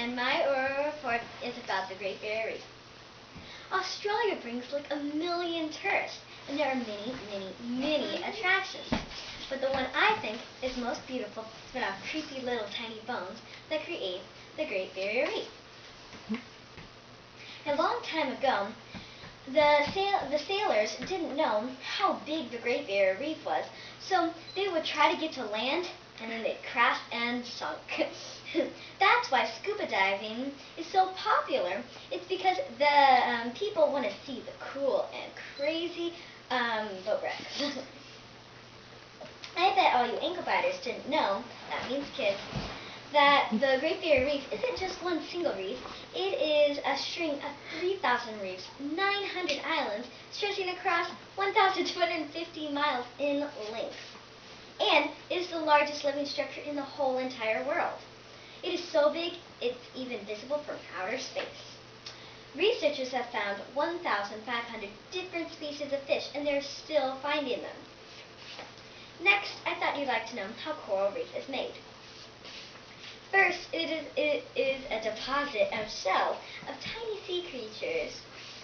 and my oral report is about the Great Barrier Reef. Australia brings like 1 million tourists, and there are many attractions. But the one I think is most beautiful is our creepy little tiny bones that create the Great Barrier Reef. A long time ago, the sailors didn't know how big the Great Barrier Reef was, so they would try to get to land, and then they'd crash and sunk. That's why scuba diving is so popular. It's because the people want to see the cool and crazy boat wrecks. I bet all you ankle biters didn't know, that means kids, that the Great Barrier Reef isn't just one single reef. It is a string of 3,000 reefs, 900 islands, stretching across 1,250 miles in length. And it is the largest living structure in the whole entire world. It is so big, it's even visible from outer space. Researchers have found 1,500 different species of fish, and they're still finding them. Next, I thought you'd like to know how coral reef is made. First, it is a deposit of shells of tiny sea creatures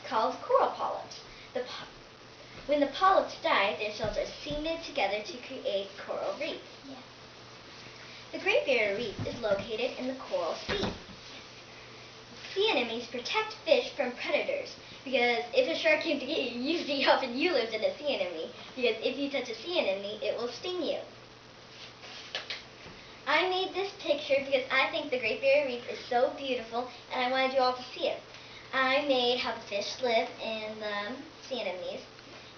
called coral polyps. When the polyps die, their shells are cemented together to create coral reef. Yeah. The Great Barrier Reef is located in the Coral Sea. Sea anemones protect fish from predators, because if a shark came to get you, you see how you lived in a sea anemone, because if you touch a sea anemone, it will sting you. I made this picture because I think the Great Barrier Reef is so beautiful, and I wanted you all to see it. I made how the fish live in the sea anemones,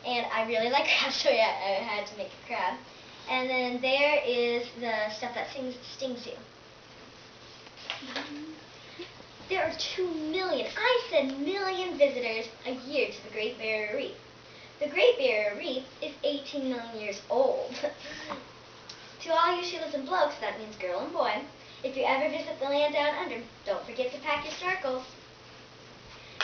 and I really like crabs, so yeah, I had to make a crab. And then there is the stuff that stings you. There are 2 million, I said million visitors a year to the Great Barrier Reef. The Great Barrier Reef is 18 million years old. To all you shoeless and blokes, that means girl and boy, if you ever visit the land down under, don't forget to pack your snorkels.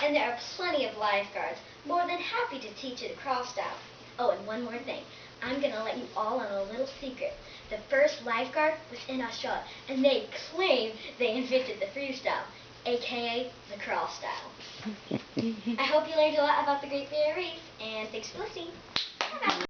And there are plenty of lifeguards, more than happy to teach you the crawl style. Oh, and one more thing. I'm going to let you all on a little secret. The first lifeguard was in Australia, and they claim they invented the freestyle, aka the crawl style. I hope you learned a lot about the Great Barrier Reef, and thanks for listening. Bye-bye.